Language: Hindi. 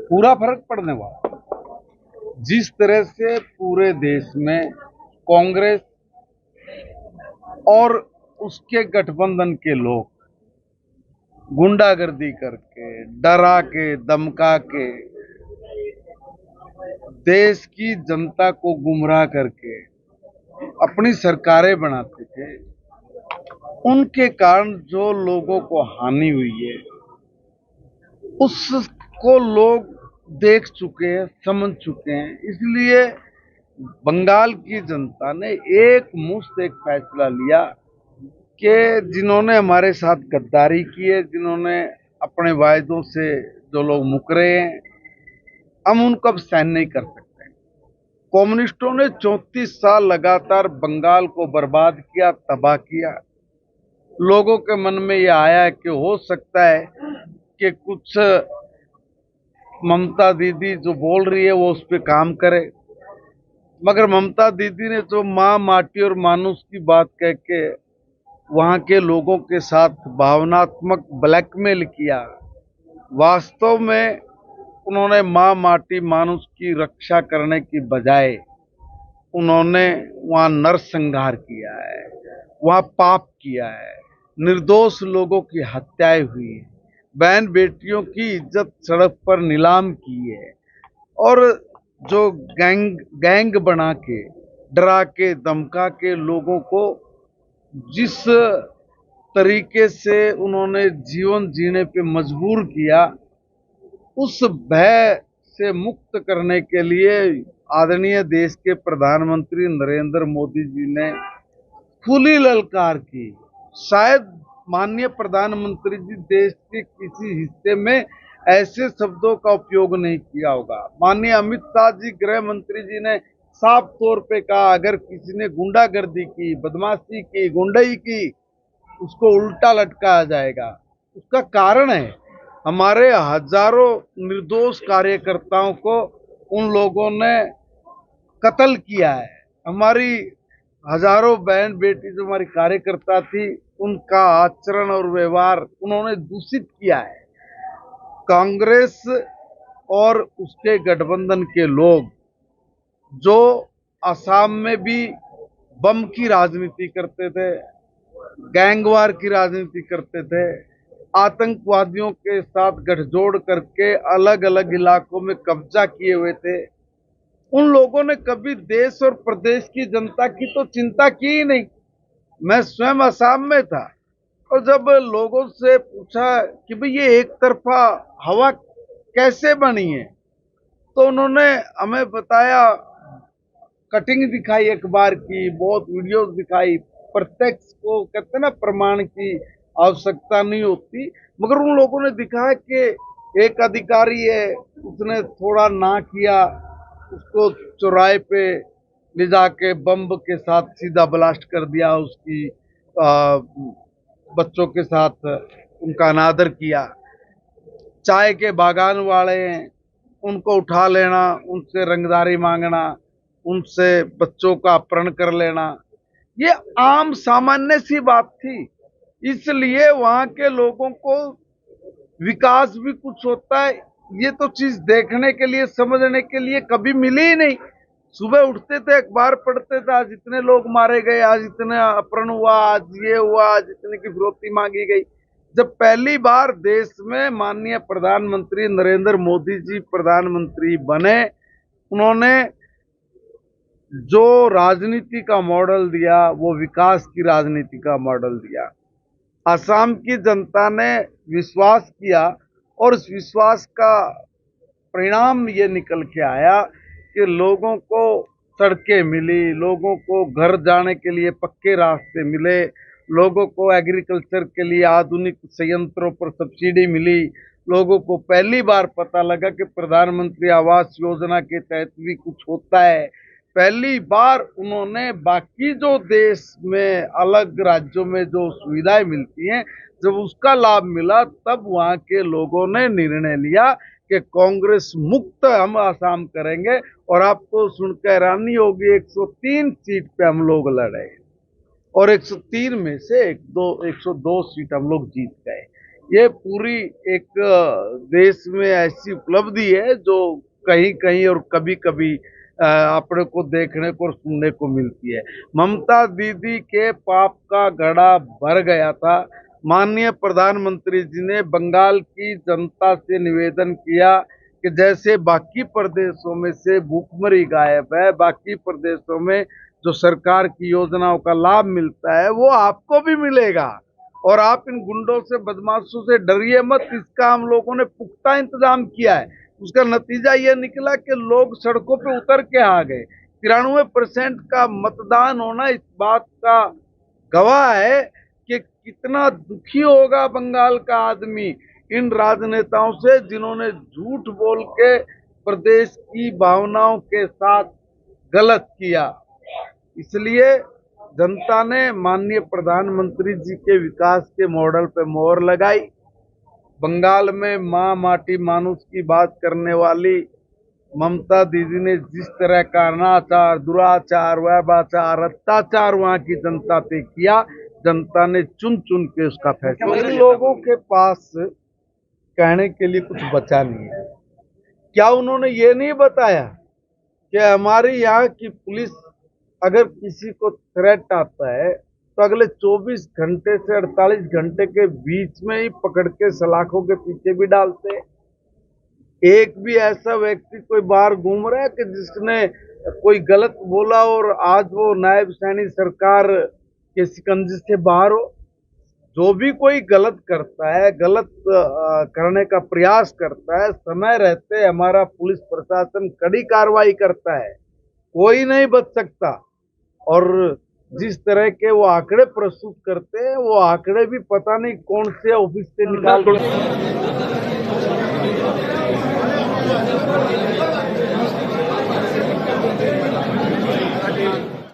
पूरा फर्क पड़ने वाला। जिस तरह से पूरे देश में कांग्रेस और उसके गठबंधन के लोग गुंडागर्दी करके, डरा के, धमका के, देश की जनता को गुमराह करके अपनी सरकारें बनाते थे, उनके कारण जो लोगों को हानि हुई है उसको लोग देख चुके हैं, समझ चुके हैं। इसलिए बंगाल की जनता ने एक मुश्त एक फैसला लिया कि जिन्होंने हमारे साथ गद्दारी की है, जिन्होंने अपने वायदों से जो लोग मुकरे हैं, हम उनको अब सहन नहीं कर सकते। कम्युनिस्टों ने 34 साल लगातार बंगाल को बर्बाद किया, तबाह किया। लोगों के मन में यह आया कि हो सकता है कि कुछ ममता दीदी जो बोल रही है वो उस पर काम करे, मगर ममता दीदी ने जो माँ, माटी और मानुष की बात कह के वहां के लोगों के साथ भावनात्मक ब्लैकमेल किया, वास्तव में उन्होंने माँ, माटी, मानुष की रक्षा करने की बजाय उन्होंने वहां नरसंहार किया है, वहां पाप किया है। निर्दोष लोगों की हत्याएं हुई है, बहन बेटियों की इज्जत सड़क पर नीलाम की है, और जो गैंग बना के, डरा के, धमका के लोगों को जिस तरीके से उन्होंने जीवन जीने पे मजबूर किया, उस भय से मुक्त करने के लिए आदरणीय देश के प्रधानमंत्री नरेंद्र मोदी जी ने खुली ललकार की। शायद माननीय प्रधानमंत्री जी देश के किसी हिस्से में ऐसे शब्दों का उपयोग नहीं किया होगा। माननीय अमित शाह जी, गृह मंत्री जी ने साफ तौर पे कहा, अगर किसी ने गुंडागर्दी की, बदमाशी की, गुंडई की, उसको उल्टा लटकाया जाएगा। उसका कारण है हमारे हजारों निर्दोष कार्यकर्ताओं को उन लोगों ने कत्ल किया है। हमारी हजारों बहन बेटी जो हमारी कार्यकर्ता थी, उनका आचरण और व्यवहार उन्होंने दूषित किया है। कांग्रेस और उसके गठबंधन के लोग जो असम में भी बम की राजनीति करते थे, गैंगवार की राजनीति करते थे, आतंकवादियों के साथ गठजोड़ करके अलग अलग इलाकों में कब्जा किए हुए थे, उन लोगों ने कभी देश और प्रदेश की जनता की तो चिंता की ही नहीं। मैं स्वयं असम में था और जब लोगों से पूछा कि भाई ये एक तरफा हवा कैसे बनी है, तो उन्होंने हमें बताया, कटिंग दिखाई अखबार की, बहुत वीडियोस दिखाई। प्रत्यक्ष को कहते ना, प्रमाण की आवश्यकता नहीं होती, मगर उन लोगों ने दिखाया कि एक अधिकारी है, उसने थोड़ा ना किया, उसको चौराहे पे ले जाके बम के साथ सीधा ब्लास्ट कर दिया, उसकी बच्चों के साथ उनका अनादर किया। चाय के बागान वाले हैं, उनको उठा लेना, उनसे रंगदारी मांगना, उनसे बच्चों का अपहरण कर लेना, ये आम सामान्य सी बात थी। इसलिए वहां के लोगों को विकास भी कुछ होता है, ये तो चीज देखने के लिए, समझने के लिए कभी मिली ही नहीं। सुबह उठते थे, अखबार पढ़ते थे, आज इतने लोग मारे गए, आज इतने अपहरण हुआ, आज ये हुआ, आज इतने की फिरौती मांगी गई। जब पहली बार देश में माननीय प्रधानमंत्री नरेंद्र मोदी जी प्रधानमंत्री बने, उन्होंने जो राजनीति का मॉडल दिया वो विकास की राजनीति का मॉडल दिया। असम की जनता ने विश्वास किया और इस विश्वास का परिणाम ये निकल के आया कि लोगों को सड़कें मिली, लोगों को घर जाने के लिए पक्के रास्ते मिले, लोगों को एग्रीकल्चर के लिए आधुनिक संयंत्रों पर सब्सिडी मिली, लोगों को पहली बार पता लगा कि प्रधानमंत्री आवास योजना के तहत भी कुछ होता है। पहली बार उन्होंने बाकी जो देश में अलग राज्यों में जो सुविधाएं मिलती हैं, जब उसका लाभ मिला, तब वहां के लोगों ने निर्णय लिया कि कांग्रेस मुक्त हम आसाम करेंगे। और आपको सुनकर हैरानी होगी, 103 सीट पे हम लोग लड़े। और 103 में से 102 सीट हम लोग जीत गए। ये पूरी एक देश में ऐसी उपलब्धि है जो कहीं कहीं और कभी कभी अपने को देखने को और सुनने को मिलती है। ममता दीदी के पाप का घड़ा भर गया था। माननीय प्रधानमंत्री जी ने बंगाल की जनता से निवेदन किया कि जैसे बाकी प्रदेशों में से भूखमरी गायब है, बाकी प्रदेशों में जो सरकार की योजनाओं का लाभ मिलता है वो आपको भी मिलेगा, और आप इन गुंडों से बदमाशों से डरिए मत। इसका हम लोगों ने पुख्ता इंतजाम किया है। उसका नतीजा ये निकला कि लोग सड़कों पे उतर के आ गए। 93% का मतदान होना इस बात का गवाह है कि कितना दुखी होगा बंगाल का आदमी इन राजनेताओं से, जिन्होंने झूठ बोल के प्रदेश की भावनाओं के साथ गलत किया। इसलिए जनता ने माननीय प्रधानमंत्री जी के विकास के मॉडल पे मोहर लगाई। बंगाल में माँ माटी मानुष की बात करने वाली ममता दीदी ने जिस तरह का अनाचार, दुराचार, व्यभिचार, अत्याचार वहां की जनता पे किया, जनता ने चुन चुन के उसका फैसला। इन लोगों के पास कहने के लिए कुछ बचा नहीं है। क्या उन्होंने ये नहीं बताया कि हमारी यहाँ की पुलिस अगर किसी को थ्रेट आता है तो अगले 24 घंटे से 48 घंटे के बीच में ही पकड़ के सलाखों के पीछे भी डालते हैं। एक भी ऐसा व्यक्ति कोई बाहर घूम रहा है कि जिसने कोई गलत बोला और आज वो नायब सैनी सरकार के शिकंजे से बाहर हो? जो भी कोई गलत करता है, गलत करने का प्रयास करता है, समय रहते हमारा पुलिस प्रशासन कड़ी कार्रवाई करता है, कोई नहीं बच सकता। और जिस तरह के वो आंकड़े प्रस्तुत करते हैं, वो आंकड़े भी पता नहीं कौन से ऑफिस से निकाल